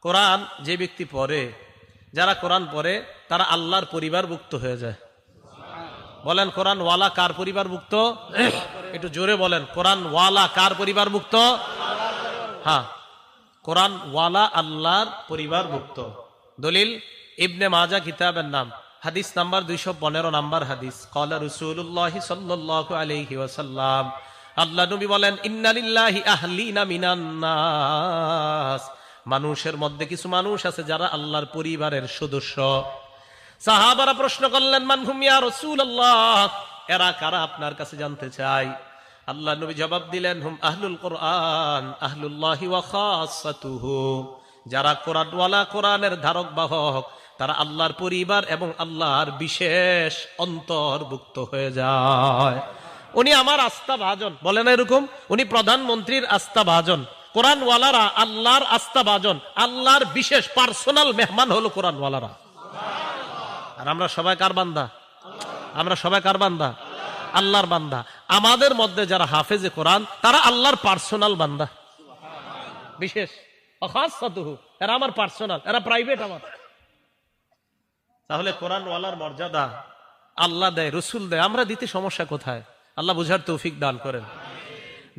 কোরআন যে ব্যক্তি পড়ে, যারা কোরআন পড়ে তারা আল্লাহর পরিবারভুক্ত হয়ে যায়। বলেন কোরআন ওয়ালা কার পরিবারভুক্ত? একটু জোরে বলেন, কোরআন ওয়ালা কার পরিবারভুক্ত? হ্যাঁ, কোরআন ওয়ালা আল্লাহর পরিবারভুক্ত। দলিল ইবনে মাজা কিতাবের নাম, হাদিস নাম্বার 215 নাম্বার হাদিস। ক্বালা রাসূলুল্লাহ সাল্লাল্লাহু আলাইহি ওয়াসাল্লাম, আল্লাহ নবী বলেন, ইন্না লিল্লাহি আহলিনা মিনান নাস, মানুষের মধ্যে কিছু মানুষ আছে যারা আল্লাহর পরিবারের সদস্য। সাহাবারা প্রশ্ন করলেন, মান হুম ইয়া রাসূলুল্লাহ, এরা কারা আপনার কাছে জানতে চাই। আল্লাহ নবী জবাব দিলেন, হুম আহলুল কোরআন আহলুল্লাহি ওয়া খাসাতুহু, যারা কোরআনওয়ালা, কোরআনের ধারক বাহক, তারা আল্লাহর পরিবার এবং আল্লাহর বিশেষ অন্তর্ভুক্ত হয়ে যায়। উনি আমার আস্থা ভাজন, বলে না এরকম? উনি প্রধানমন্ত্রীর আস্থা ভাজন। কোরআনওয়ালারা আল্লাহর আস্থা ভাজন, আল্লাহর বিশেষ পার্সোনাল মেহমান হলো কোরআনওয়ালারা। আর আমরা সবাই কার বান্দা? আমরা সবাই কার বান্দা? আল্লাহর বান্দা। আমাদের মধ্যে যারা হাফেজে কোরআন, তারা আল্লাহর পার্সোনাল বান্দা, বিশেষ। এরা আমার পার্সোনাল, এরা প্রাইভেট আমার। তাহলে কোরআনওয়ালার মর্যাদা আল্লাহ দেয়, রসুল দেয়, আমরা দিতে সমস্যা কোথায়? আল্লাহ বুঝার তৌফিক দান করেন।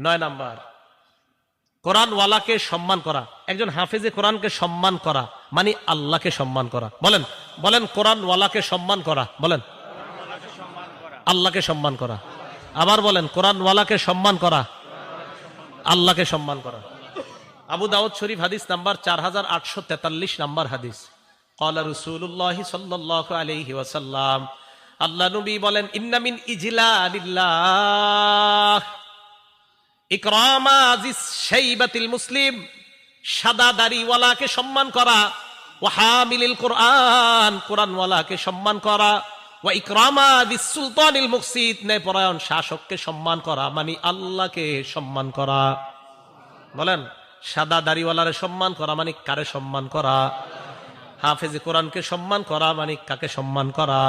9 নাম্বার, কোরআনওয়ালাকে সম্মান করা। একজন হাফেজে কোরআনকে সম্মান করা মানে আল্লাহকে সম্মান করা। বলেন বলেন, কোরআনওয়ালাকে সম্মান করা, বলেন আল্লাহকে সম্মান করা। আবার বলেন, কোরআনওয়ালাকে সম্মান করা, আল্লাহকে সম্মান করা। আবু দাউদ শরীফ হাদিস নাম্বার 4843 নাম্বার হাদিস। ক্বালা রাসূলুল্লাহ সাল্লাল্লাহু আলাইহি ওয়াসাল্লাম, আল্লাহ নবী বলেন, ইন্না মিন ইজলালিল্লাহ ইকরামা যিস শাইবাতিল মুসলিম, সাদা দাড়িওয়ালাকে সম্মান করা, ওয়া হামিলিল কোরআন, কোরআনওয়ালাকে সম্মান করা, ওয়া ইকরামা যিস সুলতানিল মুকসিত, ন্যায়পরায়ণ শাসককে সম্মান করা মানে আল্লাহকে সম্মান করা। বলেন, সাদা দাড়িওয়ালারে সম্মান করা মানে কারে সম্মান করা? হাফেজে কোরআনকে সম্মান করা মানে কাকে সম্মান করা?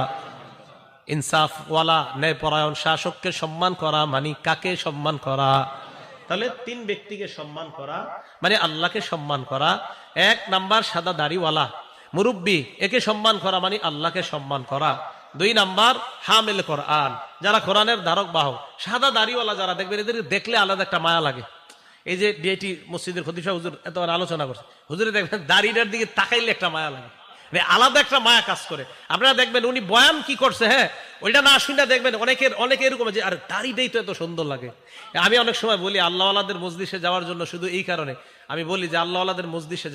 ইনসাফওয়ালা ন্যায়পরায়ণ শাসককে সম্মান করা মানে কাকে সম্মান করা? তাহলে 3 ব্যক্তিকে সম্মান করা মানে আল্লাহকে সম্মান করা। 1 নাম্বার, সাদা দাড়িওয়ালা মুরব্বী, একে সম্মান করা মানে আল্লাহকে সম্মান করা। 2 নাম্বার, হামিল কোরআন, যারা কোরআনের ধারক বাহক। সাদা দাড়িওয়ালা যারা, দেখবেন এদের দেখলে আলাদা একটা মায়া লাগে। এই যে ডিআইটি মসজিদের খতিব সাহেব হুজুর এতবার আলোচনা করছে, হুজুরে দেখবেন দাড়িটার দিকে তাকাইলে একটা মায়া লাগে, আলাদা একটা মায়া কাজ করে। আপনারা দেখবেন উনি বয়ান কি করছে, হ্যাঁ ওইটা না শুনে দেখবেন অনেকে এরকম যে আরে দাড়িটাই তো এত সুন্দর লাগে। আমি অনেক সময় বলি আল্লাহওয়ালাদের মজলিসে যাওয়ার জন্য, শুধু এই কারণে আমি বলি যে আল্লাহওয়ালাদের মজলিসে